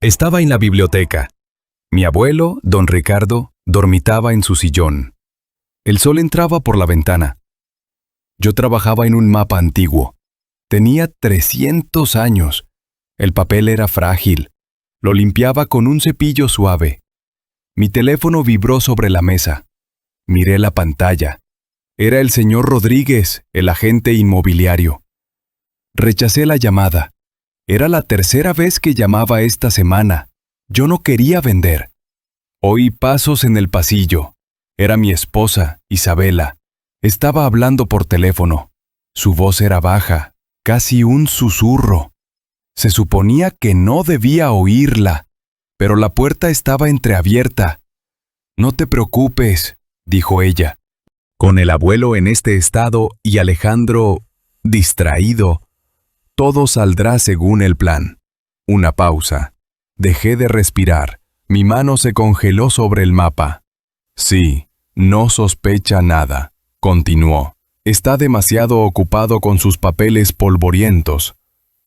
Estaba en la biblioteca. Mi abuelo, don Ricardo, dormitaba en su sillón. El sol entraba por la ventana. Yo trabajaba en un mapa antiguo. Tenía 300 años. El papel era frágil. Lo limpiaba con un cepillo suave. Mi teléfono vibró sobre la mesa. Miré la pantalla. Era el señor Rodríguez, el agente inmobiliario. Rechacé la llamada. Era la tercera vez que llamaba esta semana. Yo no quería vender. Oí pasos en el pasillo. Era mi esposa, Isabela. Estaba hablando por teléfono. Su voz era baja, casi un susurro. Se suponía que no debía oírla, pero la puerta estaba entreabierta. «No te preocupes», dijo ella. Con el abuelo en este estado y Alejandro distraído, todo saldrá según el plan. Una pausa. Dejé de respirar. Mi mano se congeló sobre el mapa. «Sí, no sospecha nada», continuó. «Está demasiado ocupado con sus papeles polvorientos.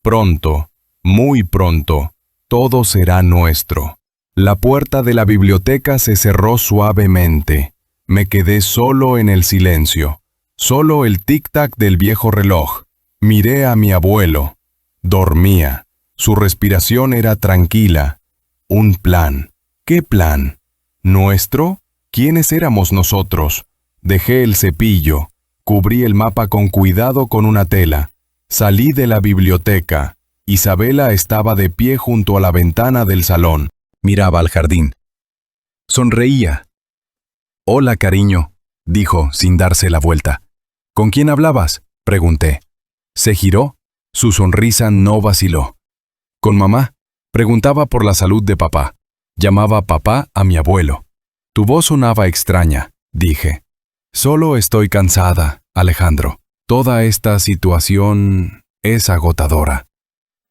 Pronto, muy pronto, todo será nuestro». La puerta de la biblioteca se cerró suavemente. Me quedé solo en el silencio. Solo el tic-tac del viejo reloj. Miré a mi abuelo. Dormía. Su respiración era tranquila. Un plan. ¿Qué plan? ¿Nuestro? ¿Quiénes éramos nosotros? Dejé el cepillo. Cubrí el mapa con cuidado con una tela. Salí de la biblioteca. Isabela estaba de pie junto a la ventana del salón. Miraba al jardín. Sonreía. «Hola, cariño», dijo sin darse la vuelta. «¿Con quién hablabas?», pregunté. Se giró. Su sonrisa no vaciló. «Con mamá». Preguntaba por la salud de papá. Llamaba papá a mi abuelo. «Tu voz sonaba extraña», dije. «Solo estoy cansada, Alejandro. Toda esta situación es agotadora».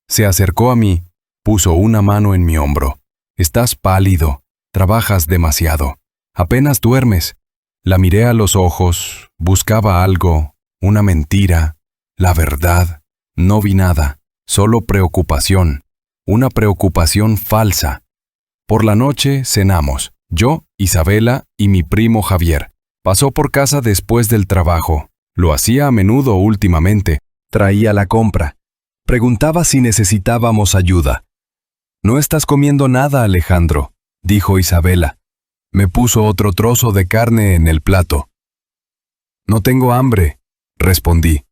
Se acercó a mí, puso una mano en mi hombro. «Estás pálido, trabajas demasiado. Apenas duermes». La miré a los ojos, buscaba algo, una mentira, la verdad. No vi nada, solo preocupación, una preocupación falsa. Por la noche cenamos, yo, Isabela y mi primo Javier. Pasó por casa después del trabajo. Lo hacía a menudo últimamente. Traía la compra. Preguntaba si necesitábamos ayuda. «No estás comiendo nada, Alejandro», dijo Isabela. Me puso otro trozo de carne en el plato. «No tengo hambre», respondí.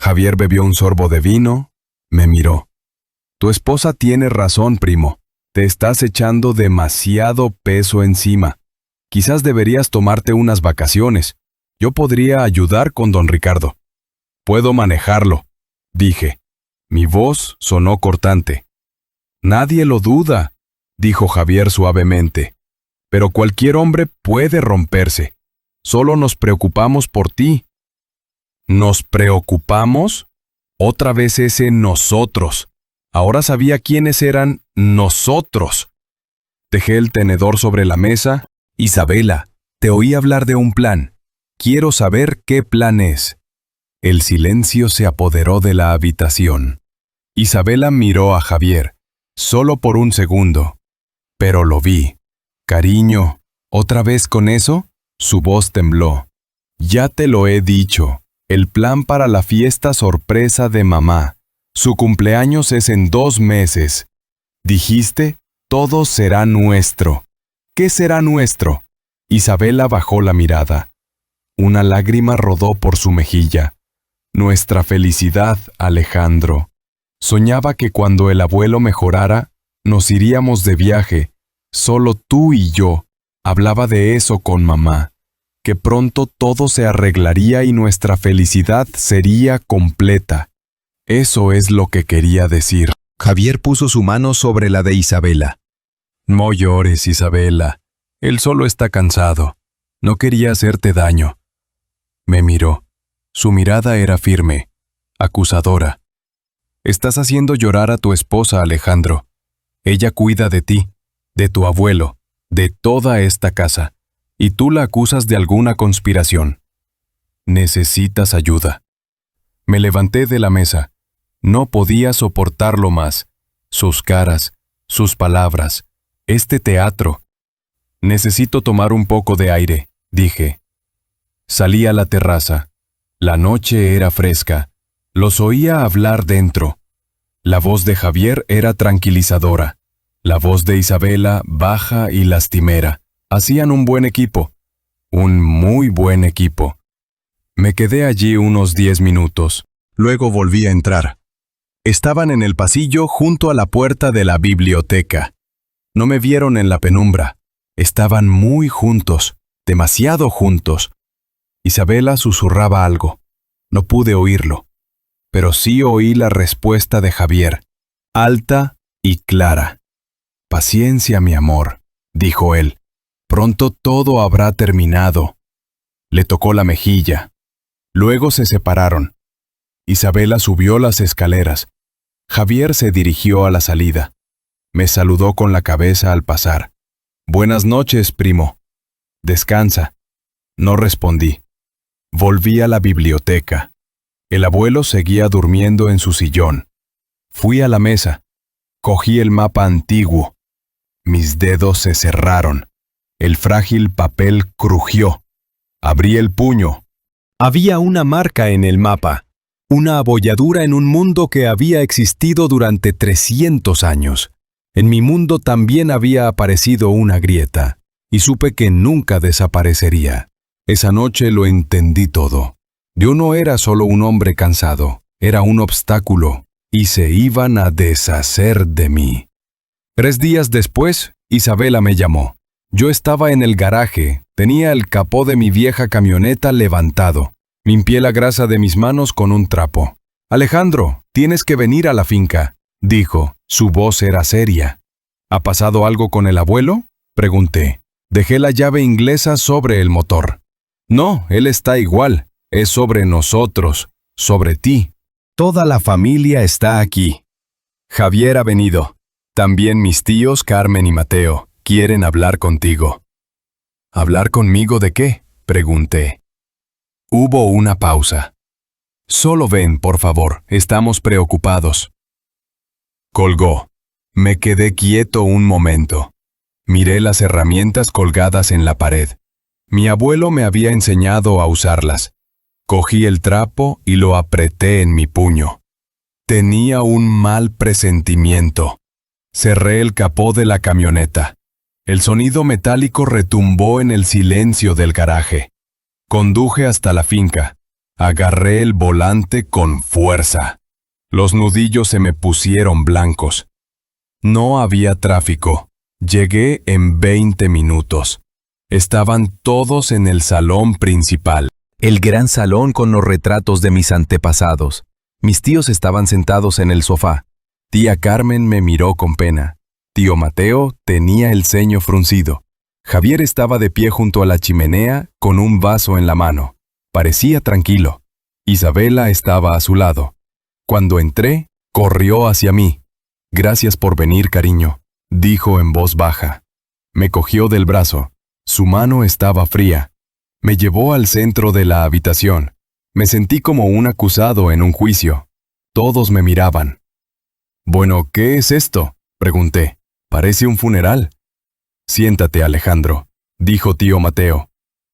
Javier bebió un sorbo de vino, me miró. «Tu esposa tiene razón, primo. Te estás echando demasiado peso encima. Quizás deberías tomarte unas vacaciones. Yo podría ayudar con don Ricardo». «Puedo manejarlo», dije. Mi voz sonó cortante. «Nadie lo duda», dijo Javier suavemente. «Pero cualquier hombre puede romperse. Solo nos preocupamos por ti». «¿Nos preocupamos?» Otra vez ese nosotros. Ahora sabía quiénes eran nosotros. Dejé el tenedor sobre la mesa. «Isabela, te oí hablar de un plan. Quiero saber qué plan es». El silencio se apoderó de la habitación. Isabela miró a Javier. Solo por un segundo. Pero lo vi. «Cariño, ¿otra vez con eso?» Su voz tembló. «Ya te lo he dicho. El plan para la fiesta sorpresa de mamá. Su cumpleaños es en 2 meses. Dijiste, todo será nuestro. ¿Qué será nuestro?» Isabela bajó la mirada. Una lágrima rodó por su mejilla. «Nuestra felicidad, Alejandro. Soñaba que cuando el abuelo mejorara, nos iríamos de viaje, solo tú y yo». Hablaba de eso con mamá, que pronto todo se arreglaría y nuestra felicidad sería completa. Eso es lo que quería decir. Javier puso su mano sobre la de Isabela. «No llores, Isabela. Él solo está cansado. No quería hacerte daño». Me miró. Su mirada era firme, acusadora. «Estás haciendo llorar a tu esposa, Alejandro. Ella cuida de ti, de tu abuelo, de toda esta casa, y tú la acusas de alguna conspiración. Necesitas ayuda». Me levanté de la mesa. No podía soportarlo más. Sus caras, sus palabras, este teatro. Necesito tomar un poco de aire, dije. Salí a la terraza. La noche era fresca. Los oía hablar dentro. La voz de Javier era tranquilizadora. La voz de Isabela, baja y lastimera. Hacían un buen equipo. Un muy buen equipo. Me quedé allí unos 10 minutos. Luego volví a entrar. Estaban en el pasillo junto a la puerta de la biblioteca. No me vieron en la penumbra. Estaban muy juntos, demasiado juntos. Isabela susurraba algo. No pude oírlo, pero sí oí la respuesta de Javier, alta y clara. «Paciencia, mi amor», dijo él. «Pronto todo habrá terminado». Le tocó la mejilla. Luego se separaron. Isabela subió las escaleras. Javier se dirigió a la salida. Me saludó con la cabeza al pasar. «Buenas noches, primo». «Descansa». No respondí. Volví a la biblioteca. El abuelo seguía durmiendo en su sillón. Fui a la mesa. Cogí el mapa antiguo. Mis dedos se cerraron. El frágil papel crujió. Abrí el puño. Había una marca en el mapa. Una abolladura en un mundo que había existido durante 300 años. En mi mundo también había aparecido una grieta, y supe que nunca desaparecería. Esa noche lo entendí todo. Yo no era solo un hombre cansado, era un obstáculo, y se iban a deshacer de mí. 3 días después, Isabela me llamó. Yo estaba en el garaje, tenía el capó de mi vieja camioneta levantado. Limpié la grasa de mis manos con un trapo. «Alejandro, tienes que venir a la finca», dijo. Su voz era seria. «¿Ha pasado algo con el abuelo?», pregunté. Dejé la llave inglesa sobre el motor. «No, él está igual. Es sobre nosotros, sobre ti. Toda la familia está aquí. Javier ha venido. También mis tíos Carmen y Mateo quieren hablar contigo». «¿Hablar conmigo de qué?», pregunté. Hubo una pausa. «Solo ven, por favor, estamos preocupados». Colgó. Me quedé quieto un momento. Miré las herramientas colgadas en la pared. Mi abuelo me había enseñado a usarlas. Cogí el trapo y lo apreté en mi puño. Tenía un mal presentimiento. Cerré el capó de la camioneta. El sonido metálico retumbó en el silencio del garaje. Conduje hasta la finca. Agarré el volante con fuerza. Los nudillos se me pusieron blancos. No había tráfico. Llegué en 20 minutos. Estaban todos en el salón principal. El gran salón con los retratos de mis antepasados. Mis tíos estaban sentados en el sofá. Tía Carmen me miró con pena. Tío Mateo tenía el ceño fruncido. Javier estaba de pie junto a la chimenea con un vaso en la mano. Parecía tranquilo. Isabela estaba a su lado. Cuando entré, corrió hacia mí. «Gracias por venir, cariño», dijo en voz baja. Me cogió del brazo. Su mano estaba fría. Me llevó al centro de la habitación. Me sentí como un acusado en un juicio. Todos me miraban. «Bueno, ¿qué es esto?», pregunté. «Parece un funeral». «Siéntate, Alejandro», dijo tío Mateo.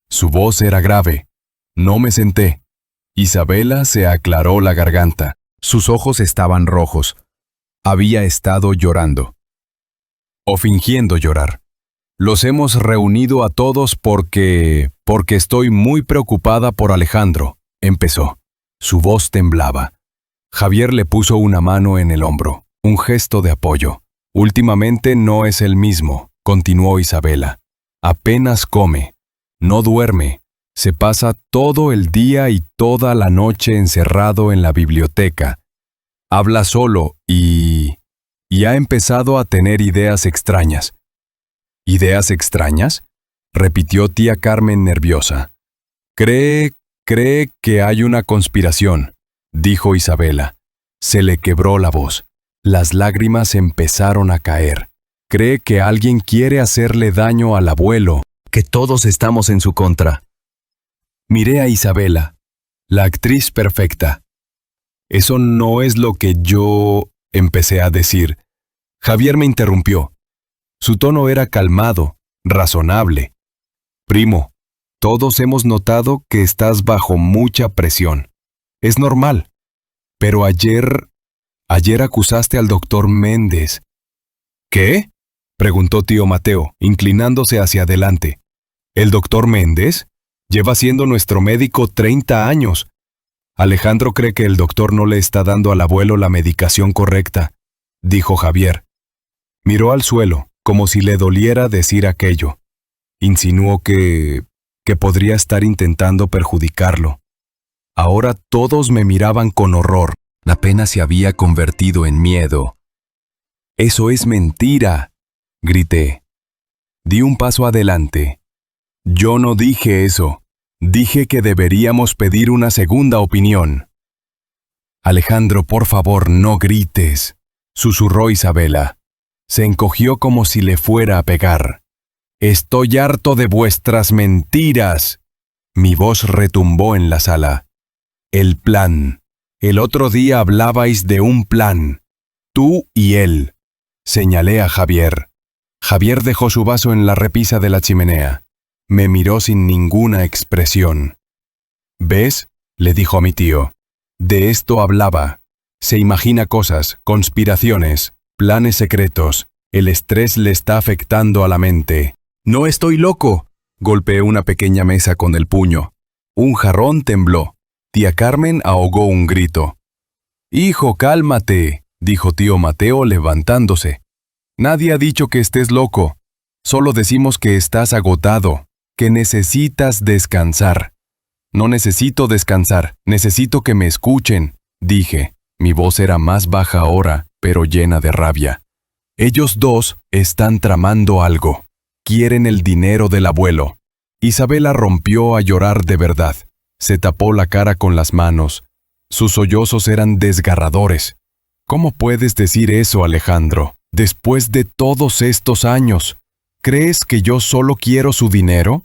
Su voz era grave. No me senté. Isabela se aclaró la garganta. Sus ojos estaban rojos. Había estado llorando. O fingiendo llorar. «Los hemos reunido a todos porque estoy muy preocupada por Alejandro», empezó. Su voz temblaba. Javier le puso una mano en el hombro, un gesto de apoyo. «Últimamente no es el mismo», continuó Isabela. «Apenas come, no duerme, se pasa todo el día y toda la noche encerrado en la biblioteca. Habla solo y ha empezado a tener ideas extrañas». «¿Ideas extrañas?», repitió tía Carmen nerviosa. Cree que hay una conspiración», dijo Isabela. Se le quebró la voz. Las lágrimas empezaron a caer. «Cree que alguien quiere hacerle daño al abuelo, que todos estamos en su contra». Miré a Isabela, la actriz perfecta. «Eso no es lo que yo», empecé a decir. Javier me interrumpió. Su tono era calmado, razonable. Primo, todos hemos notado que estás bajo mucha presión. Es normal. Pero ayer acusaste al doctor Méndez. ¿Qué? Preguntó tío Mateo, inclinándose hacia adelante. ¿El doctor Méndez? Lleva siendo nuestro médico 30 años. Alejandro cree que el doctor no le está dando al abuelo la medicación correcta, dijo Javier. Miró al suelo, como si le doliera decir aquello. Insinuó que podría estar intentando perjudicarlo. Ahora todos me miraban con horror. La pena se había convertido en miedo. «Eso es mentira», grité. Di un paso adelante. «Yo no dije eso. Dije que deberíamos pedir una segunda opinión». «Alejandro, por favor, no grites», susurró Isabela. Se encogió como si le fuera a pegar. «Estoy harto de vuestras mentiras». Mi voz retumbó en la sala. «El plan. El otro día hablabais de un plan. Tú y él». Señalé a Javier. Javier dejó su vaso en la repisa de la chimenea. Me miró sin ninguna expresión. «¿Ves?», le dijo a mi tío. «De esto hablaba. Se imagina cosas, conspiraciones, planes secretos. El estrés le está afectando a la mente». «No estoy loco», golpeé una pequeña mesa con el puño. Un jarrón tembló. Tía Carmen ahogó un grito. «Hijo, cálmate», dijo tío Mateo levantándose. «Nadie ha dicho que estés loco. Solo decimos que estás agotado, que necesitas descansar». «No necesito descansar, necesito que me escuchen», dije. Mi voz era más baja ahora, pero llena de rabia. «Ellos dos están tramando algo. Quieren el dinero del abuelo». Isabela rompió a llorar de verdad. Se tapó la cara con las manos. Sus sollozos eran desgarradores. «¿Cómo puedes decir eso, Alejandro? Después de todos estos años, ¿crees que yo solo quiero su dinero?»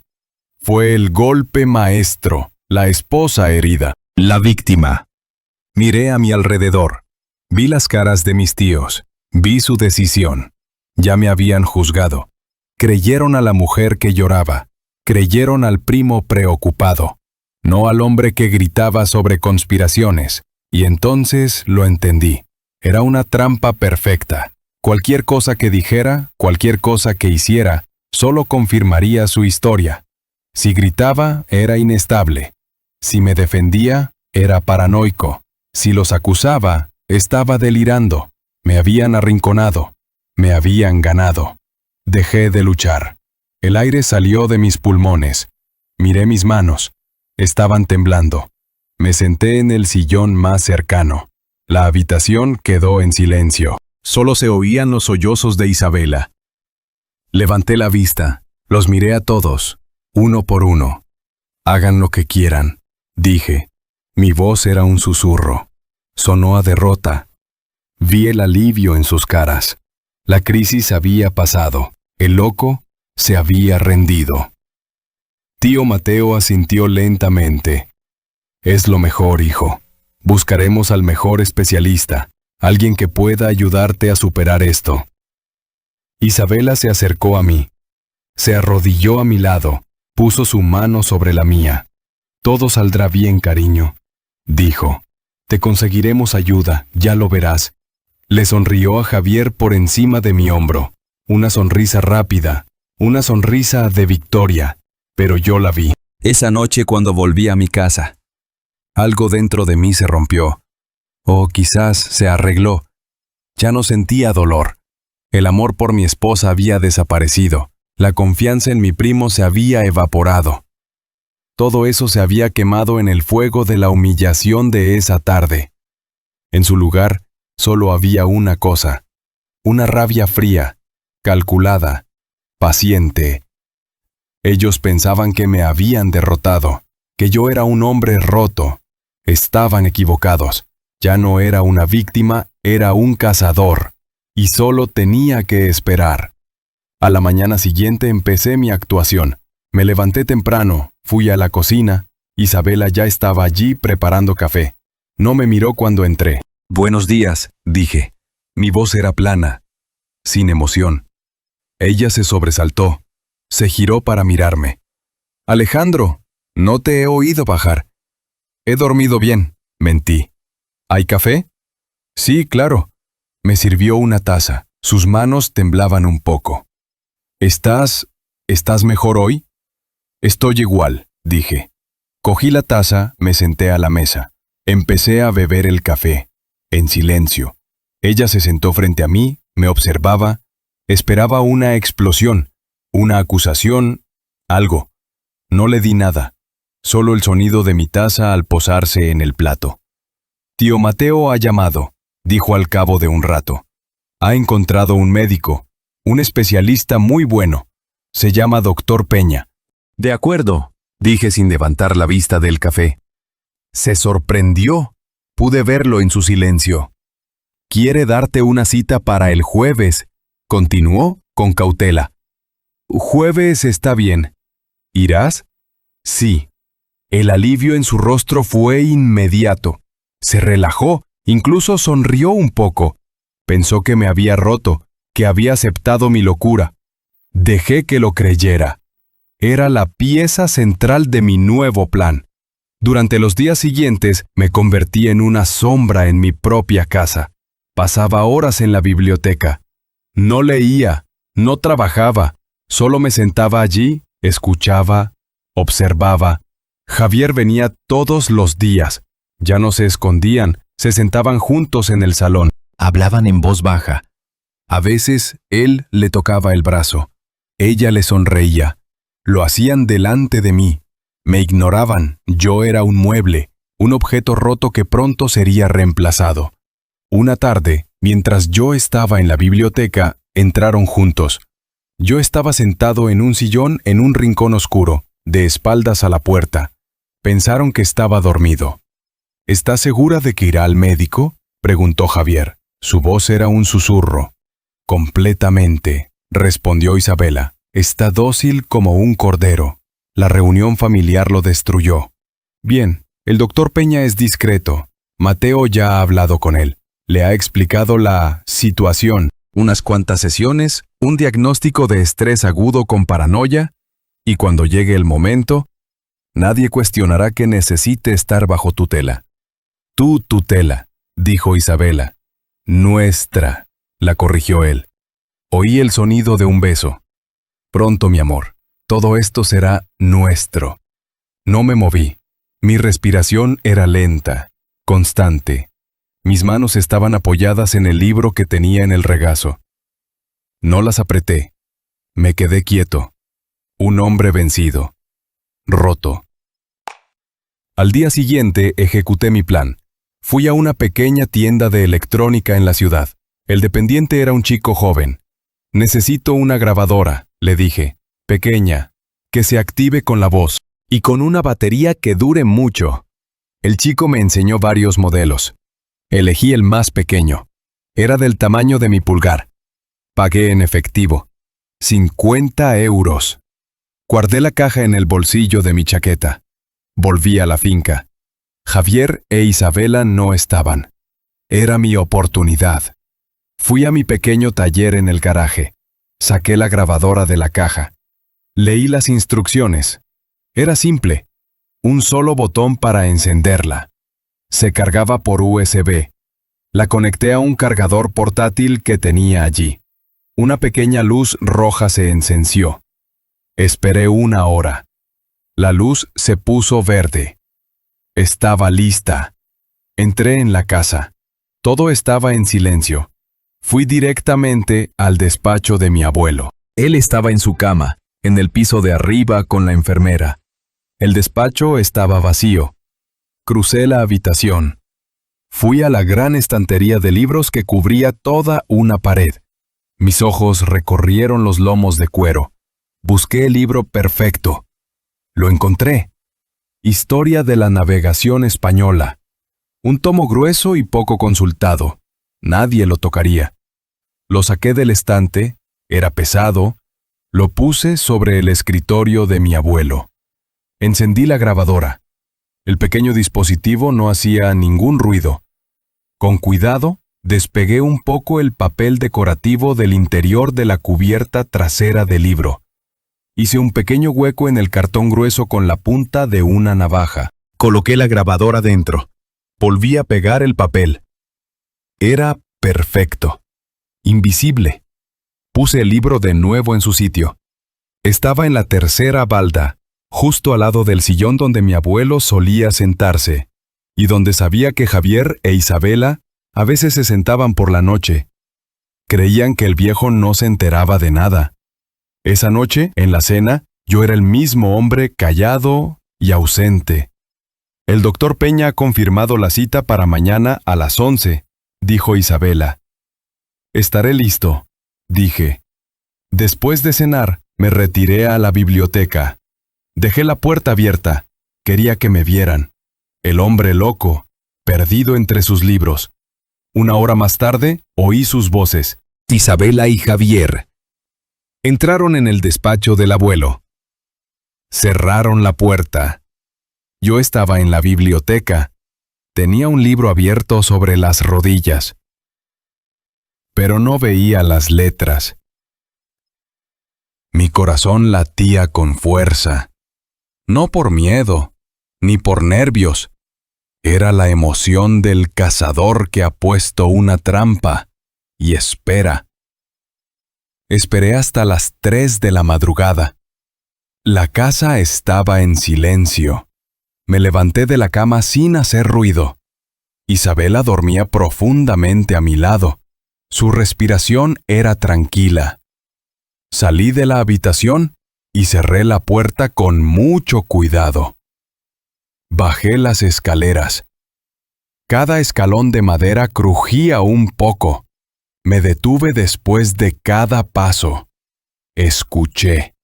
Fue el golpe maestro, la esposa herida, la víctima. Miré a mi alrededor. Vi las caras de mis tíos. Vi su decisión. Ya me habían juzgado. Creyeron a la mujer que lloraba. Creyeron al primo preocupado. No al hombre que gritaba sobre conspiraciones. Y entonces lo entendí. Era una trampa perfecta. Cualquier cosa que dijera, cualquier cosa que hiciera, solo confirmaría su historia. Si gritaba, era inestable. Si me defendía, era paranoico. Si los acusaba, estaba delirando. Me habían arrinconado. Me habían ganado. Dejé de luchar. El aire salió de mis pulmones. Miré mis manos. Estaban temblando. Me senté en el sillón más cercano. La habitación quedó en silencio. Solo se oían los sollozos de Isabela. Levanté la vista. Los miré a todos, uno por uno. «Hagan lo que quieran», dije. Mi voz era un susurro. Sonó a derrota. Vi el alivio en sus caras. La crisis había pasado. El loco se había rendido. Tío Mateo asintió lentamente. «Es lo mejor, hijo. Buscaremos al mejor especialista, alguien que pueda ayudarte a superar esto». Isabela se acercó a mí. Se arrodilló a mi lado, puso su mano sobre la mía. «Todo saldrá bien, cariño», dijo. «Te conseguiremos ayuda, ya lo verás». Le sonrió a Javier por encima de mi hombro. Una sonrisa rápida, una sonrisa de victoria, pero yo la vi. Esa noche cuando volví a mi casa, algo dentro de mí se rompió. O quizás se arregló. Ya no sentía dolor. El amor por mi esposa había desaparecido. La confianza en mi primo se había evaporado. Todo eso se había quemado en el fuego de la humillación de esa tarde. En su lugar, solo había una cosa. Una rabia fría, calculada, paciente. Ellos pensaban que me habían derrotado, que yo era un hombre roto. Estaban equivocados. Ya no era una víctima, era un cazador. Y solo tenía que esperar. A la mañana siguiente empecé mi actuación. Me levanté temprano, fui a la cocina. Isabela ya estaba allí preparando café. No me miró cuando entré. «Buenos días», dije. Mi voz era plana. sin emoción. Ella se sobresaltó, se giró para mirarme. Alejandro, no te he oído bajar. He dormido bien, mentí. ¿Hay café? Sí, claro. Me sirvió una taza. Sus manos temblaban un poco. ¿Estás mejor hoy? Estoy igual, dije. Cogí la taza, me senté a la mesa. Empecé a beber el café, en silencio. Ella se sentó frente a mí, me observaba, esperaba una explosión, una acusación, algo. No le di nada, solo el sonido de mi taza al posarse en el plato. Tío Mateo ha llamado, dijo al cabo de un rato. Ha encontrado un médico, un especialista muy bueno. Se llama Doctor Peña. De acuerdo, dije sin levantar la vista del café. Se sorprendió. Pude verlo en su silencio. Quiere darte una cita para el jueves, continuó con cautela. Jueves está bien. ¿Irás? Sí. El alivio en su rostro fue inmediato. Se relajó, incluso sonrió un poco. Pensó que me había roto, que había aceptado mi locura. Dejé que lo creyera. Era la pieza central de mi nuevo plan. Durante los días siguientes me convertí en una sombra en mi propia casa. Pasaba horas en la biblioteca. No leía, no trabajaba, solo me sentaba allí, escuchaba, observaba. Javier venía todos los días. Ya no se escondían, se sentaban juntos en el salón. Hablaban en voz baja. A veces él le tocaba el brazo. Ella le sonreía. Lo hacían delante de mí. Me ignoraban. Yo era un mueble, un objeto roto que pronto sería reemplazado. Una tarde, mientras yo estaba en la biblioteca, entraron juntos. Yo estaba sentado en un sillón en un rincón oscuro, de espaldas a la puerta. Pensaron que estaba dormido. ¿Estás segura de que irá al médico?, preguntó Javier. Su voz era un susurro. Completamente, respondió Isabela. Está dócil como un cordero. La reunión familiar lo destruyó. Bien, el doctor Peña es discreto. Mateo ya ha hablado con él. Le ha explicado la situación, unas cuantas sesiones, un diagnóstico de estrés agudo con paranoia, y cuando llegue el momento, nadie cuestionará que necesite estar bajo tutela. Tu tutela, dijo Isabela. Nuestra, la corrigió él. Oí el sonido de un beso. Pronto, mi amor, todo esto será nuestro. No me moví. Mi respiración era lenta, constante. Mis manos estaban apoyadas en el libro que tenía en el regazo. No las apreté. Me quedé quieto. Un hombre vencido. Roto. Al día siguiente ejecuté mi plan. Fui a una pequeña tienda de electrónica en la ciudad. El dependiente era un chico joven. Necesito una grabadora, le dije. Pequeña, que se active con la voz y con una batería que dure mucho. El chico me enseñó varios modelos. Elegí el más pequeño. Era del tamaño de mi pulgar. Pagué en efectivo. 50 euros. Guardé la caja en el bolsillo de mi chaqueta. Volví a la finca. Javier e Isabela no estaban. Era mi oportunidad. Fui a mi pequeño taller en el garaje. Saqué la grabadora de la caja. Leí las instrucciones. Era simple. Un solo botón para encenderla. Se cargaba por USB. La conecté a un cargador portátil que tenía allí. Una pequeña luz roja se encendió. Esperé 1 hora. La luz se puso verde. Estaba lista. Entré en la casa. Todo estaba en silencio. Fui directamente al despacho de mi abuelo. Él estaba en su cama, en el piso de arriba con la enfermera. El despacho estaba vacío. Crucé la habitación. Fui a la gran estantería de libros que cubría toda una pared. Mis ojos recorrieron los lomos de cuero. Busqué el libro perfecto. Lo encontré. Historia de la navegación española. Un tomo grueso y poco consultado. Nadie lo tocaría. Lo saqué del estante, era pesado, lo puse sobre el escritorio de mi abuelo. Encendí la grabadora. El pequeño dispositivo no hacía ningún ruido. Con cuidado, Despegué un poco el papel decorativo del interior de la cubierta trasera del libro. Hice un pequeño hueco en el cartón grueso con la punta de una navaja. Coloqué la grabadora dentro. Volví a pegar el papel. Era perfecto. Invisible. Puse el libro de nuevo en su sitio. Estaba en la tercera balda, justo al lado del sillón donde mi abuelo solía sentarse, y donde sabía que Javier e Isabela a veces se sentaban por la noche. Creían que el viejo no se enteraba de nada. Esa noche, en la cena, yo era el mismo hombre callado y ausente. El doctor Peña ha confirmado la cita para mañana a las 11, dijo Isabela. Estaré listo, dije. Después de cenar, me retiré a la biblioteca. Dejé la puerta abierta. Quería que me vieran. El hombre loco, perdido entre sus libros. Una hora más tarde, oí sus voces. Isabela y Javier. Entraron en el despacho del abuelo. Cerraron la puerta. Yo estaba en la biblioteca. Tenía un libro abierto sobre las rodillas. Pero no veía las letras. Mi corazón latía con fuerza. No por miedo, ni por nervios. Era la emoción del cazador que ha puesto una trampa y espera. Esperé hasta las 3 de la madrugada. La casa estaba en silencio. Me levanté de la cama sin hacer ruido. Isabela dormía profundamente a mi lado. Su respiración era tranquila. Salí de la habitación y cerré la puerta con mucho cuidado. Bajé las escaleras. Cada escalón de madera crujía un poco. Me detuve después de cada paso. Escuché.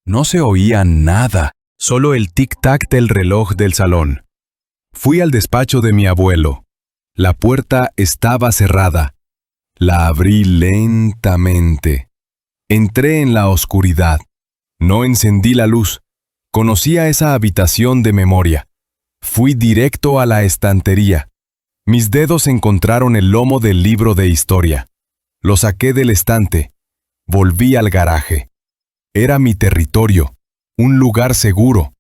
No se oía nada, solo el tic-tac del reloj del salón. Fui al despacho de mi abuelo. La puerta estaba cerrada. La abrí lentamente. Entré en la oscuridad. No encendí la luz. Conocía esa habitación de memoria. Fui directo a la estantería. Mis dedos encontraron el lomo del libro de historia. Lo saqué del estante. Volví al garaje. Era mi territorio, un lugar seguro.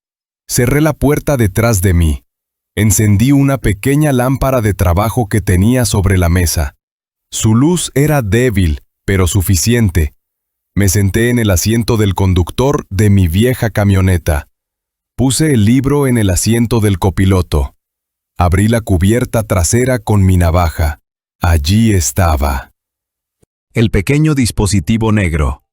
Cerré la puerta detrás de mí. Encendí una pequeña lámpara de trabajo que tenía sobre la mesa. Su luz era débil, pero suficiente. Me senté en el asiento del conductor de mi vieja camioneta. Puse el libro en el asiento del copiloto. Abrí la cubierta trasera con mi navaja. Allí estaba. El pequeño dispositivo negro.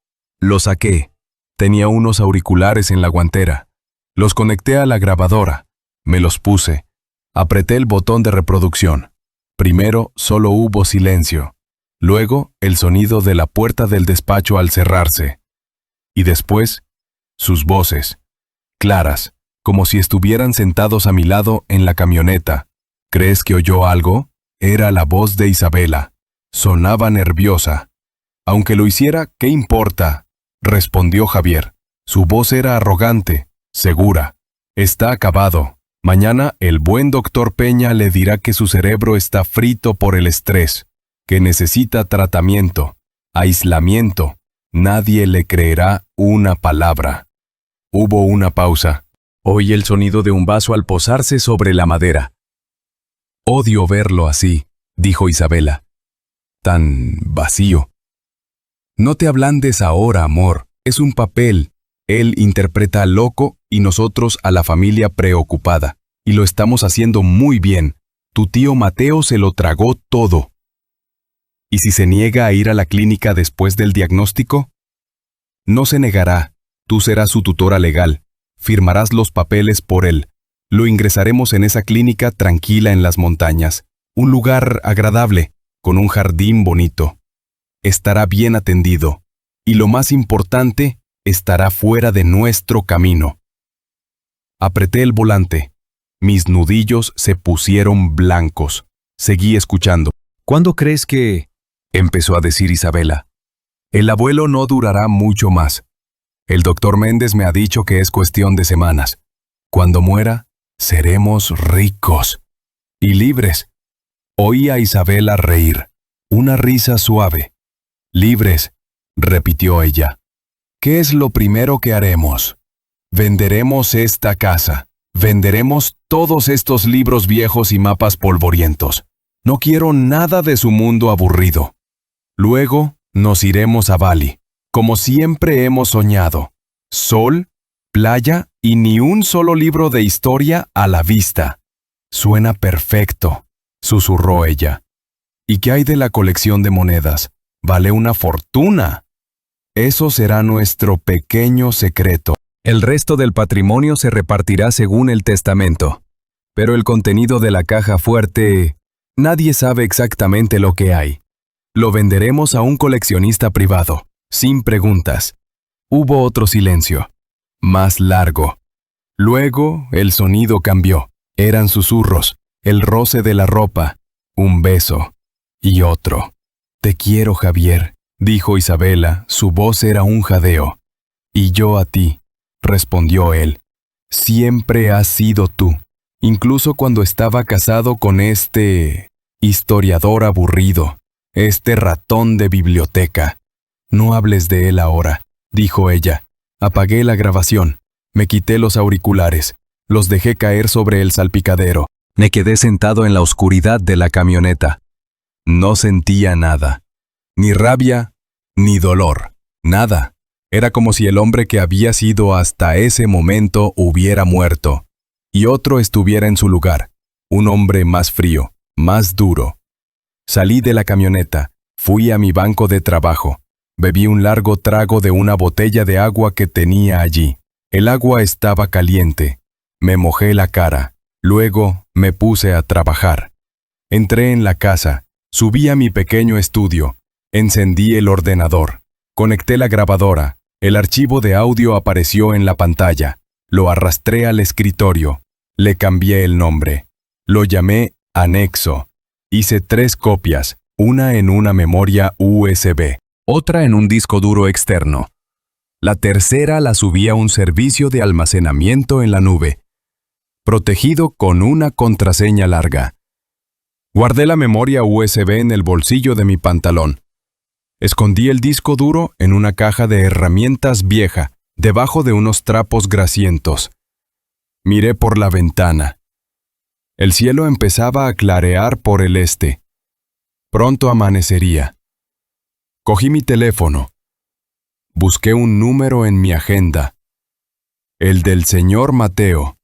Lo saqué. Tenía unos auriculares en la guantera. Los conecté a la grabadora. Me los puse. Apreté el botón de reproducción. Primero solo hubo silencio. Luego el sonido de la puerta del despacho al cerrarse. Y después, sus voces. Claras, como si estuvieran sentados a mi lado en la camioneta. ¿Crees que oyó algo? Era la voz de Isabela. Sonaba nerviosa. Aunque lo hiciera, ¿qué importa? Respondió Javier. Su voz era arrogante, segura. Está acabado. Mañana el buen doctor Peña le dirá que su cerebro está frito por el estrés, que necesita tratamiento, aislamiento. Nadie le creerá una palabra. Hubo una pausa. Oí el sonido de un vaso al posarse sobre la madera. Odio verlo así, dijo Isabela. Tan vacío. No te ablandes ahora, amor. Es un papel. Él interpreta al loco y nosotros a la familia preocupada. Y lo estamos haciendo muy bien. Tu tío Mateo se lo tragó todo. ¿Y si se niega a ir a la clínica después del diagnóstico? No se negará. Tú serás su tutora legal. Firmarás los papeles por él. Lo ingresaremos en esa clínica tranquila en las montañas. Un lugar agradable, con un jardín bonito. Estará bien atendido. Y lo más importante, estará fuera de nuestro camino. Apreté el volante. Mis nudillos se pusieron blancos. Seguí escuchando. ¿Cuándo crees que...? Empezó a decir Isabela. El abuelo no durará mucho más. El doctor Méndez me ha dicho que es cuestión de semanas. Cuando muera, seremos ricos y libres. Oí a Isabela reír, una risa suave. «Libres», repitió ella. «¿Qué es lo primero que haremos? Venderemos esta casa. Venderemos todos estos libros viejos y mapas polvorientos. No quiero nada de su mundo aburrido. Luego nos iremos a Bali, como siempre hemos soñado. Sol, playa y ni un solo libro de historia a la vista». «Suena perfecto», susurró ella. «¿Y qué hay de la colección de monedas? Vale una fortuna». «Eso será nuestro pequeño secreto. El resto del patrimonio se repartirá según el testamento. Pero el contenido de la caja fuerte, nadie sabe exactamente lo que hay. Lo venderemos a un coleccionista privado, sin preguntas». Hubo otro silencio, más largo. Luego el sonido cambió. Eran susurros, el roce de la ropa, un beso y otro. «Te quiero, Javier», dijo Isabela, su voz era un jadeo. «Y yo a ti», respondió él. «Siempre has sido tú, incluso cuando estaba casado con este historiador aburrido, este ratón de biblioteca». «No hables de él ahora», dijo ella. Apagué la grabación, me quité los auriculares, los dejé caer sobre el salpicadero. Me quedé sentado en la oscuridad de la camioneta. No sentía nada, ni rabia, ni dolor, nada. Era como si el hombre que había sido hasta ese momento hubiera muerto, y otro estuviera en su lugar, un hombre más frío, más duro. Salí de la camioneta, fui a mi banco de trabajo, bebí un largo trago de una botella de agua que tenía allí. El agua estaba caliente. Me mojé la cara. Luego me puse a trabajar. Entré en la casa, subí a mi pequeño estudio, encendí el ordenador, conecté la grabadora, el archivo de audio apareció en la pantalla, lo arrastré al escritorio, le cambié el nombre, lo llamé Anexo, hice 3 copias, una en una memoria USB, otra en un disco duro externo. La tercera la subí a un servicio de almacenamiento en la nube, protegido con una contraseña larga. Guardé la memoria USB en el bolsillo de mi pantalón. Escondí el disco duro en una caja de herramientas vieja, debajo de unos trapos grasientos. Miré por la ventana. El cielo empezaba a clarear por el este. Pronto amanecería. Cogí mi teléfono. Busqué un número en mi agenda. El del señor Mateo.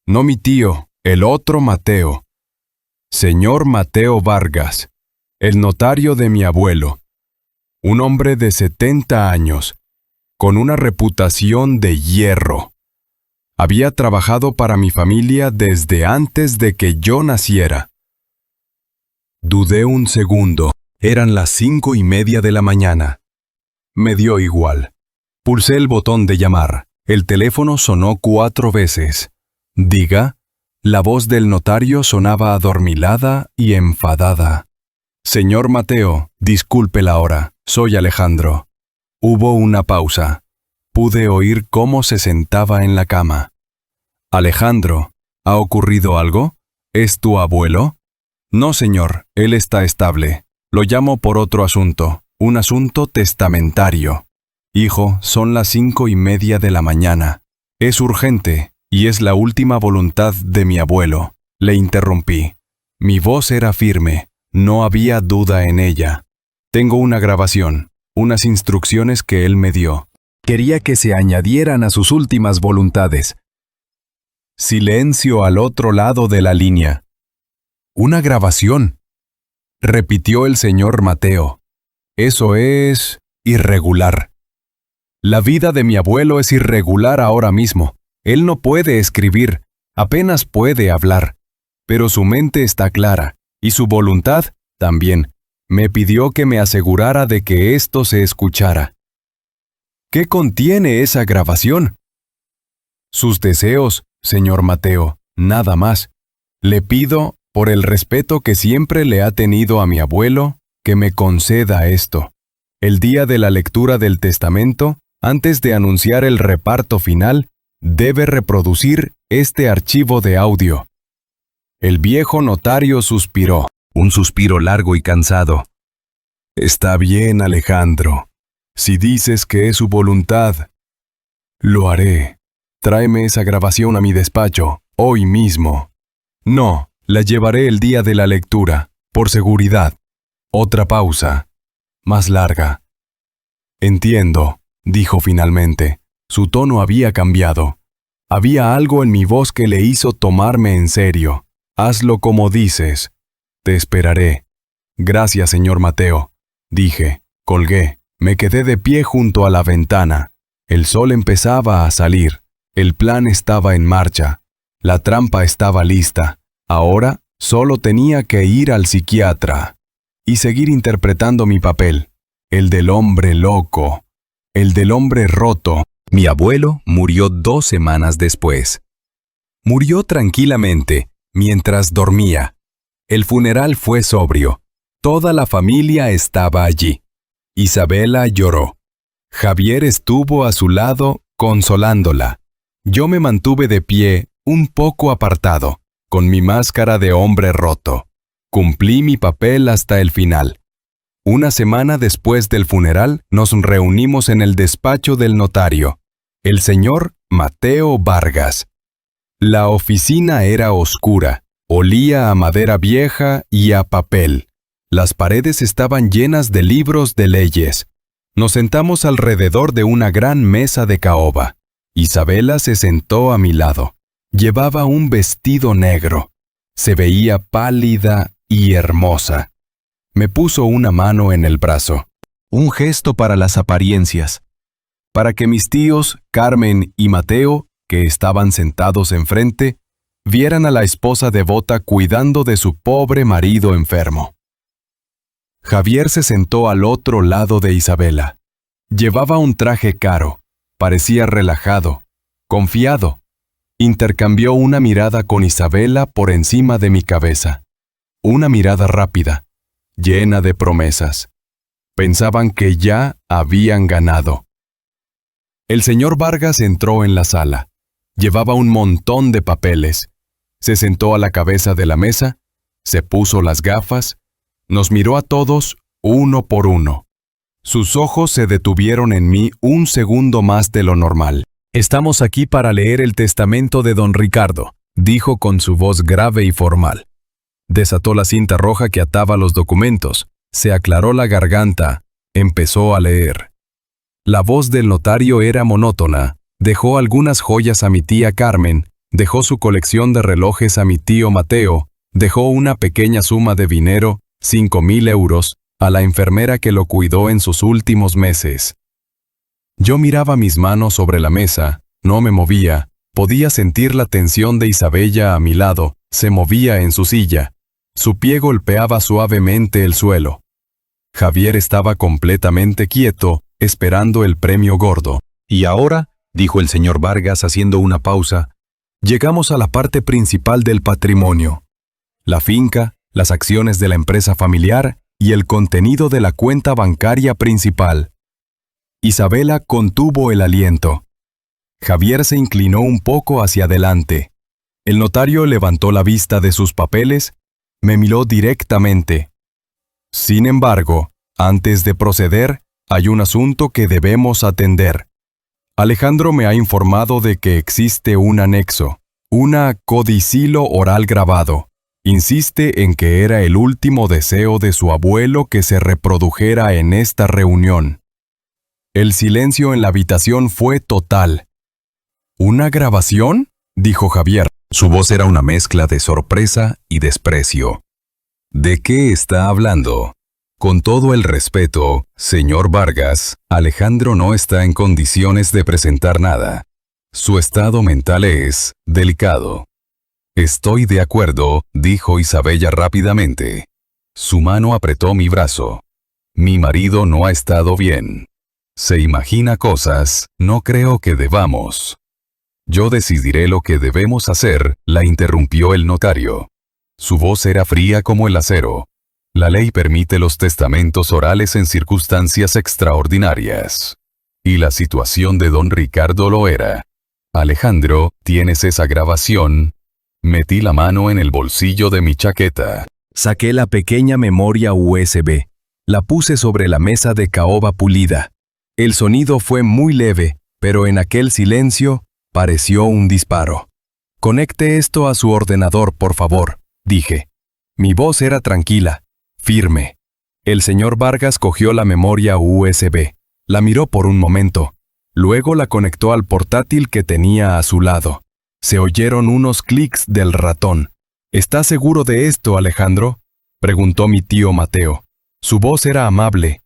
No mi tío, el otro Mateo. Señor Mateo Vargas, el notario de mi abuelo. Un hombre de 70 años, con una reputación de hierro. Había trabajado para mi familia desde antes de que yo naciera. Dudé un segundo. Eran las 5:30 de la mañana. Me dio igual. Pulsé el botón de llamar. El teléfono sonó 4 veces. «Diga». La voz del notario sonaba adormilada y enfadada. «Señor Mateo, disculpe la hora. Soy Alejandro». Hubo una pausa. Pude oír cómo se sentaba en la cama. «Alejandro, ¿ha ocurrido algo? ¿Es tu abuelo?» «No, señor, él está estable. Lo llamo por otro asunto, un asunto testamentario». «Hijo, son las 5:30 de la mañana. Es urgente, y es la última voluntad de mi abuelo», le interrumpí. Mi voz era firme, no había duda en ella. «Tengo una grabación, unas instrucciones que él me dio. Quería que se añadieran a sus últimas voluntades». Silencio al otro lado de la línea. «Una grabación», repitió el señor Mateo. «Eso es irregular. La vida de mi abuelo es irregular ahora mismo. Él no puede escribir, apenas puede hablar, pero su mente está clara, y su voluntad también. Me pidió que me asegurara de que esto se escuchara». «¿Qué contiene esa grabación?» «Sus deseos, señor Mateo, nada más. Le pido, por el respeto que siempre le ha tenido a mi abuelo, que me conceda esto. El día de la lectura del testamento, antes de anunciar el reparto final, debe reproducir este archivo de audio». El viejo notario suspiró. Un suspiro largo y cansado. Está bien, Alejandro. Si dices que es su voluntad, lo haré. Tráeme esa grabación a mi despacho, hoy mismo. No, la llevaré el día de la lectura, por seguridad. Otra pausa, más larga. Entiendo, dijo finalmente. Su tono había cambiado. Había algo en mi voz que le hizo tomarme en serio. Hazlo como dices. Te esperaré. Gracias, señor Mateo, dije. Colgué. Me quedé de pie junto a la ventana. El sol empezaba a salir. El plan estaba en marcha. La trampa estaba lista. Ahora solo tenía que ir al psiquiatra y seguir interpretando mi papel. El del hombre loco. El del hombre roto. Mi abuelo murió 2 semanas después. Murió tranquilamente, mientras dormía. El funeral fue sobrio. Toda la familia estaba allí. Isabela lloró. Javier estuvo a su lado, consolándola. Yo me mantuve de pie, un poco apartado, con mi máscara de hombre roto. Cumplí mi papel hasta el final. Una semana después del funeral, nos reunimos en el despacho del notario, el señor Mateo Vargas. La oficina era oscura, olía a madera vieja y a papel. Las paredes estaban llenas de libros de leyes. Nos sentamos alrededor de una gran mesa de caoba. Isabela se sentó a mi lado. Llevaba un vestido negro. Se veía pálida y hermosa. Me puso una mano en el brazo. Un gesto para las apariencias. Para que mis tíos, Carmen y Mateo, que estaban sentados enfrente, vieran a la esposa devota cuidando de su pobre marido enfermo. Javier se sentó al otro lado de Isabela. Llevaba un traje caro. Parecía relajado, confiado. Intercambió una mirada con Isabela por encima de mi cabeza. Una mirada rápida, llena de promesas. Pensaban que ya habían ganado. El señor Vargas entró en la sala. Llevaba un montón de papeles. Se sentó a la cabeza de la mesa, se puso las gafas, nos miró a todos, uno por uno. Sus ojos se detuvieron en mí un segundo más de lo normal. Estamos aquí para leer el testamento de don Ricardo, dijo con su voz grave y formal. Desató la cinta roja que ataba los documentos, se aclaró la garganta, empezó a leer. La voz del notario era monótona, dejó algunas joyas a mi tía Carmen, dejó su colección de relojes a mi tío Mateo, dejó una pequeña suma de dinero, 5.000 euros, a la enfermera que lo cuidó en sus últimos meses. Yo miraba mis manos sobre la mesa, no me movía, podía sentir la tensión de Isabella a mi lado, se movía en su silla. Su pie golpeaba suavemente el suelo. Javier estaba completamente quieto, esperando el premio gordo. Y ahora, dijo el señor Vargas haciendo una pausa, llegamos a la parte principal del patrimonio. La finca, las acciones de la empresa familiar y el contenido de la cuenta bancaria principal. Isabela contuvo el aliento. Javier se inclinó un poco hacia adelante. El notario levantó la vista de sus papeles, me miró directamente. Sin embargo, antes de proceder, hay un asunto que debemos atender. Alejandro me ha informado de que existe un anexo, una codicilo oral grabado. Insiste en que era el último deseo de su abuelo que se reprodujera en esta reunión. El silencio en la habitación fue total. ¿Una grabación?, dijo Javier. Su voz era una mezcla de sorpresa y desprecio. ¿De qué está hablando? Con todo el respeto, señor Vargas, Alejandro no está en condiciones de presentar nada. Su estado mental es delicado. Estoy de acuerdo, dijo Isabella rápidamente. Su mano apretó mi brazo. Mi marido no ha estado bien. Se imagina cosas, no creo que debamos. Yo decidiré lo que debemos hacer, la interrumpió el notario. Su voz era fría como el acero. La ley permite los testamentos orales en circunstancias extraordinarias. Y la situación de don Ricardo lo era. Alejandro, ¿tienes esa grabación? Metí la mano en el bolsillo de mi chaqueta. Saqué la pequeña memoria USB. La puse sobre la mesa de caoba pulida. El sonido fue muy leve, pero en aquel silencio pareció un disparo. «Conecte esto a su ordenador, por favor», dije. Mi voz era tranquila, firme. El señor Vargas cogió la memoria USB. La miró por un momento. Luego la conectó al portátil que tenía a su lado. Se oyeron unos clics del ratón. «¿Estás seguro de esto, Alejandro?», preguntó mi tío Mateo. Su voz era amable,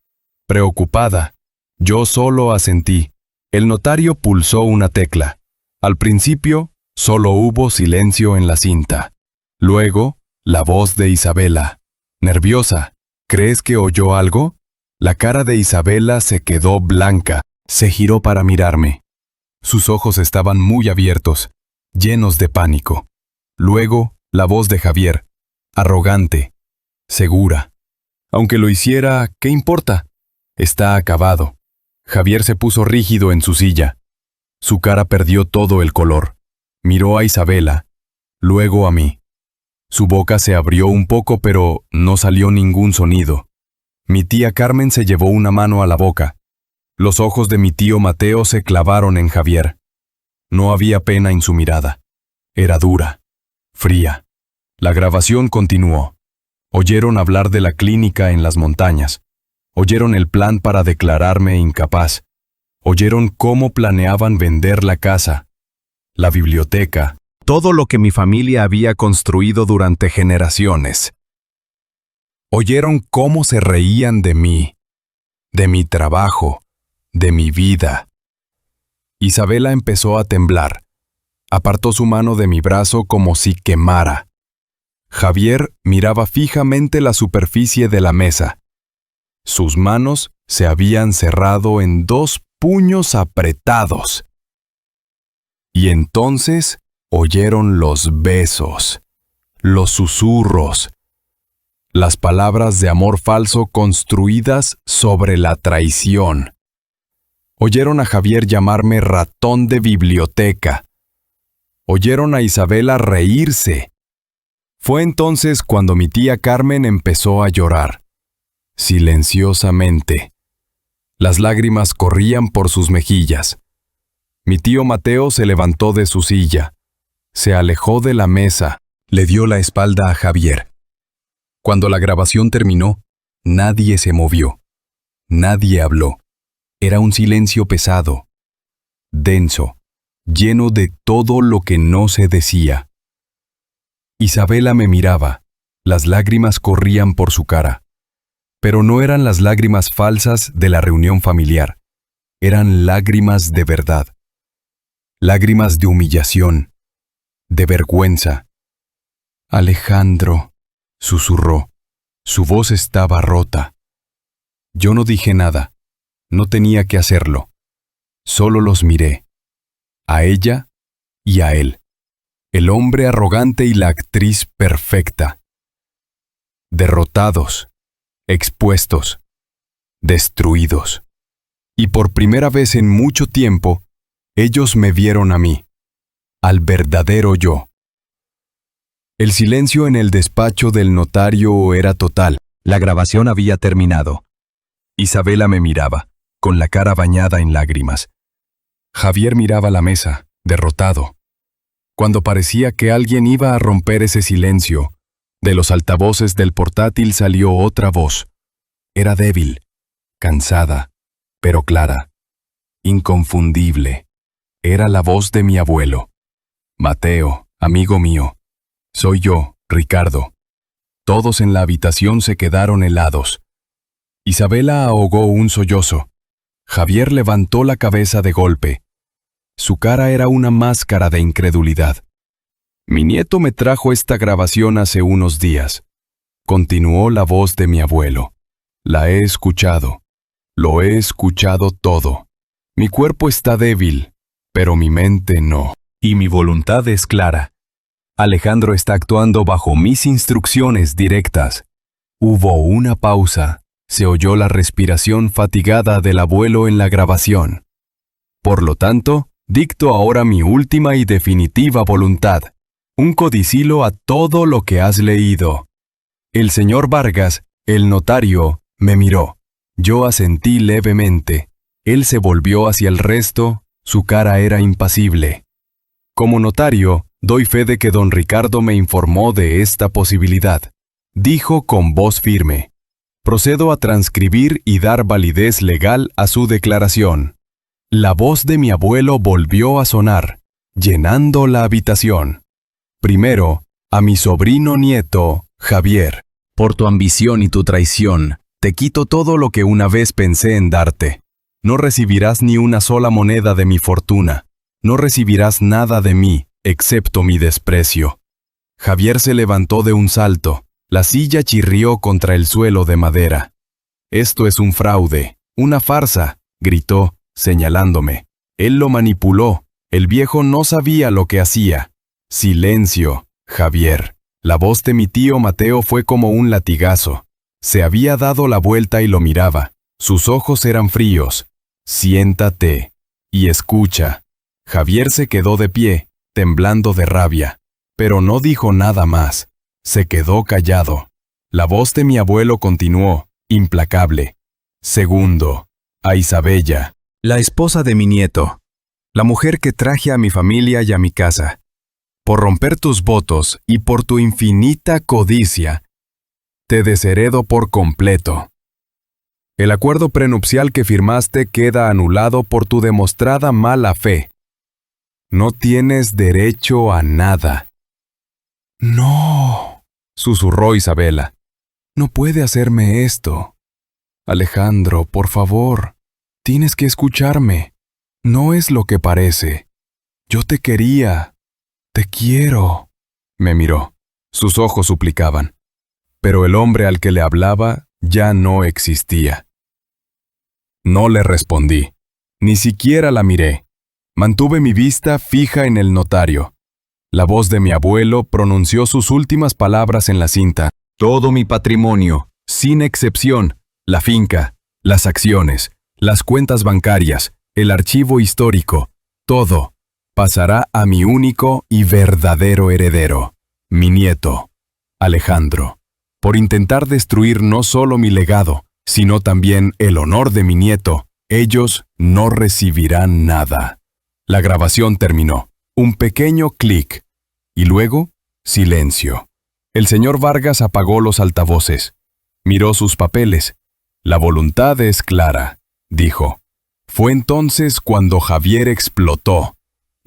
preocupada. Yo solo asentí. El notario pulsó una tecla. Al principio, solo hubo silencio en la cinta. Luego, la voz de Isabela. Nerviosa. «¿Crees que oyó algo?». La cara de Isabela se quedó blanca. Se giró para mirarme. Sus ojos estaban muy abiertos, llenos de pánico. Luego, la voz de Javier, arrogante, segura. «Aunque lo hiciera, ¿qué importa? Está acabado». Javier se puso rígido en su silla. Su cara perdió todo el color. Miró a Isabela, luego a mí. Su boca se abrió un poco, pero no salió ningún sonido. Mi tía Carmen se llevó una mano a la boca. Los ojos de mi tío Mateo se clavaron en Javier. No había pena en su mirada. Era dura, fría. La grabación continuó. Oyeron hablar de la clínica en las montañas. Oyeron el plan para declararme incapaz. Oyeron cómo planeaban vender la casa, la biblioteca, todo lo que mi familia había construido durante generaciones. Oyeron cómo se reían de mí, de mi trabajo, de mi vida. Isabela empezó a temblar. Apartó su mano de mi brazo como si quemara. Javier miraba fijamente la superficie de la mesa. Sus manos se habían cerrado en 2 puños apretados. Y entonces oyeron los besos, los susurros, las palabras de amor falso construidas sobre la traición. Oyeron a Javier llamarme ratón de biblioteca. Oyeron a Isabela reírse. Fue entonces cuando mi tía Carmen empezó a llorar, silenciosamente. Las lágrimas corrían por sus mejillas. Mi tío Mateo se levantó de su silla, se alejó de la mesa, le dio la espalda a Javier. Cuando la grabación terminó, nadie se movió, nadie habló. Era un silencio pesado, denso, lleno de todo lo que no se decía. Isabela me miraba, las lágrimas corrían por su cara. Pero no eran las lágrimas falsas de la reunión familiar, eran lágrimas de verdad. Lágrimas de humillación, de vergüenza. «Alejandro», susurró. Su voz estaba rota. Yo no dije nada, no tenía que hacerlo. Solo los miré, a ella y a él, el hombre arrogante y la actriz perfecta. Derrotados, expuestos, destruidos. Y por primera vez en mucho tiempo, ellos me vieron a mí, al verdadero yo. El silencio en el despacho del notario era total. La grabación había terminado. Isabela me miraba, con la cara bañada en lágrimas. Javier miraba la mesa, derrotado. Cuando parecía que alguien iba a romper ese silencio, de los altavoces del portátil salió otra voz. Era débil, cansada, pero clara, inconfundible. Era la voz de mi abuelo. «Mateo, amigo mío. Soy yo, Ricardo». Todos en la habitación se quedaron helados. Isabela ahogó un sollozo. Javier levantó la cabeza de golpe. Su cara era una máscara de incredulidad. «Mi nieto me trajo esta grabación hace unos días», continuó la voz de mi abuelo. «La he escuchado. Lo he escuchado todo. Mi cuerpo está débil, pero mi mente no. Y mi voluntad es clara. Alejandro está actuando bajo mis instrucciones directas». Hubo una pausa. Se oyó la respiración fatigada del abuelo en la grabación. «Por lo tanto, dicto ahora mi última y definitiva voluntad. Un codicilo a todo lo que has leído. El señor Vargas, el notario, me miró. Yo asentí levemente. Él se volvió hacia el resto, su cara era impasible. Como notario, doy fe de que don Ricardo me informó de esta posibilidad. Dijo con voz firme: procedo a transcribir y dar validez legal a su declaración. La voz de mi abuelo volvió a sonar, llenando la habitación. Primero, a mi sobrino nieto, Javier. Por tu ambición y tu traición, te quito todo lo que una vez pensé en darte. No recibirás ni una sola moneda de mi fortuna. No recibirás nada de mí, excepto mi desprecio. Javier se levantó de un salto. La silla chirrió contra el suelo de madera. Esto es un fraude, una farsa, gritó, señalándome. Él lo manipuló. El viejo no sabía lo que hacía. Silencio, Javier. La voz de mi tío Mateo fue como un latigazo. Se había dado la vuelta y lo miraba. Sus ojos eran fríos. Siéntate y escucha. Javier se quedó de pie, temblando de rabia, pero no dijo nada más. Se quedó callado. La voz de mi abuelo continuó, implacable. Segundo, a Isabella, la esposa de mi nieto, la mujer que traje a mi familia y a mi casa. Por romper tus votos y por tu infinita codicia, te desheredo por completo. El acuerdo prenupcial que firmaste queda anulado por tu demostrada mala fe. No tienes derecho a nada. No, susurró Isabela. No puede hacerme esto. Alejandro, por favor, tienes que escucharme. No es lo que parece. Yo te quería. Te quiero. Me miró. Sus ojos suplicaban. Pero el hombre al que le hablaba ya no existía. No le respondí. Ni siquiera la miré. Mantuve mi vista fija en el notario. La voz de mi abuelo pronunció sus últimas palabras en la cinta. Todo mi patrimonio, sin excepción, la finca, las acciones, las cuentas bancarias, el archivo histórico, todo, pasará a mi único y verdadero heredero, mi nieto, Alejandro, por intentar destruir no solo mi legado, sino también el honor de mi nieto. Ellos no recibirán nada. La grabación terminó. Un pequeño clic. Y luego, silencio. El señor Vargas apagó los altavoces. Miró sus papeles. La voluntad es clara, dijo. Fue entonces cuando Javier explotó.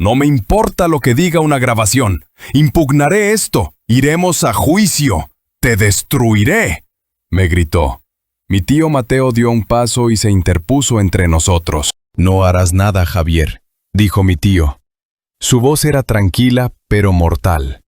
No me importa lo que diga una grabación. Impugnaré esto. Iremos a juicio. Te destruiré, me gritó. Mi tío Mateo dio un paso y se interpuso entre nosotros. No harás nada, Javier, dijo mi tío. Su voz era tranquila, pero mortal.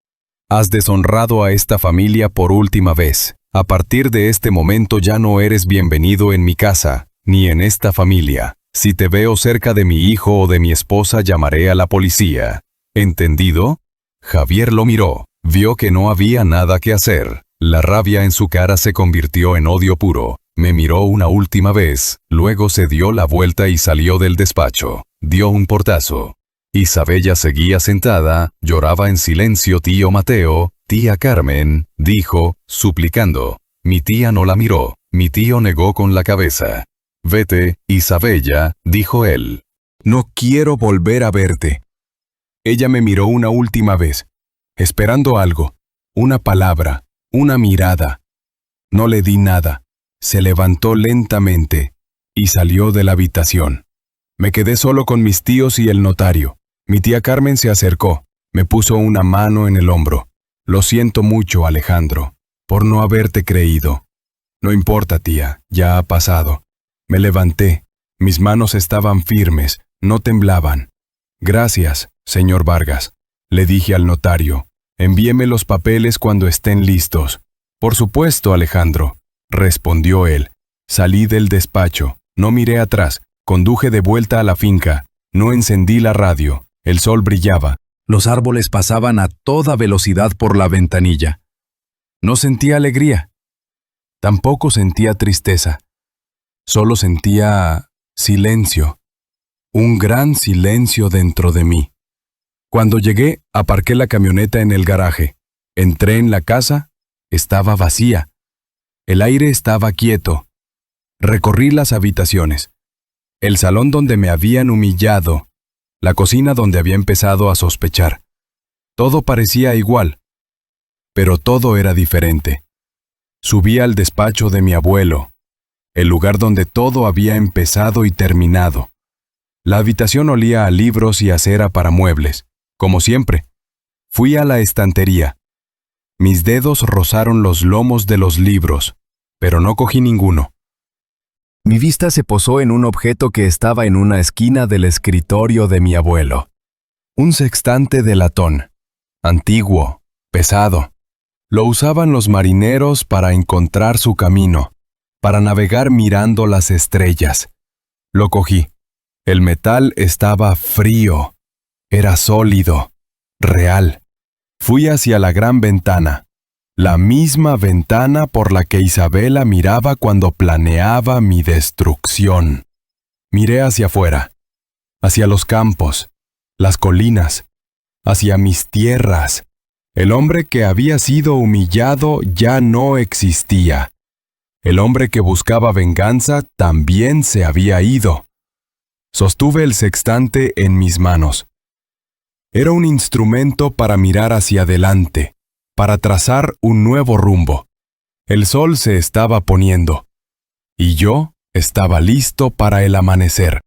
Has deshonrado a esta familia por última vez. A partir de este momento ya no eres bienvenido en mi casa, ni en esta familia. Si te veo cerca de mi hijo o de mi esposa, llamaré a la policía. ¿Entendido? Javier lo miró. Vio que no había nada que hacer. La rabia en su cara se convirtió en odio puro. Me miró una última vez, luego se dio la vuelta y salió del despacho. Dio un portazo. Isabella seguía sentada, lloraba en silencio. Tío Mateo, tía Carmen, dijo, suplicando. Mi tía no la miró. Mi tío negó con la cabeza. Vete, Isabella, dijo él. No quiero volver a verte. Ella me miró una última vez, esperando algo, una palabra, una mirada. No le di nada. Se levantó lentamente y salió de la habitación. Me quedé solo con mis tíos y el notario. Mi tía Carmen se acercó, me puso una mano en el hombro. Lo siento mucho, Alejandro, por no haberte creído. No importa, tía, ya ha pasado. Me levanté, mis manos estaban firmes, no temblaban. Gracias, señor Vargas, le dije al notario. Envíeme los papeles cuando estén listos. Por supuesto, Alejandro, respondió él. Salí del despacho, no miré atrás, conduje de vuelta a la finca, no encendí la radio, el sol brillaba, los árboles pasaban a toda velocidad por la ventanilla. No sentía alegría, tampoco sentía tristeza, solo sentía silencio, un gran silencio dentro de mí. Cuando llegué, aparqué la camioneta en el garaje, entré en la casa estaba vacía. El aire estaba quieto. Recorrí las habitaciones. El salón donde me habían humillado. La cocina donde había empezado a sospechar. Todo parecía igual, pero todo era diferente. Subí al despacho de mi abuelo, el lugar donde todo había empezado y terminado. La habitación olía a libros y a cera para muebles, como siempre. Fui a la estantería. Mis dedos rozaron los lomos de los libros, pero no cogí ninguno. Mi vista se posó en un objeto que estaba en una esquina del escritorio de mi abuelo. Un sextante de latón, antiguo, pesado. Lo usaban los marineros para encontrar su camino, para navegar mirando las estrellas. Lo cogí. El metal estaba frío. Era sólido, real. Fui hacia la gran ventana, la misma ventana por la que Isabela miraba cuando planeaba mi destrucción. Miré hacia afuera, hacia los campos, las colinas, hacia mis tierras. El hombre que había sido humillado ya no existía. El hombre que buscaba venganza también se había ido. Sostuve el sextante en mis manos. Era un instrumento para mirar hacia adelante, para trazar un nuevo rumbo. El sol se estaba poniendo, y yo estaba listo para el amanecer.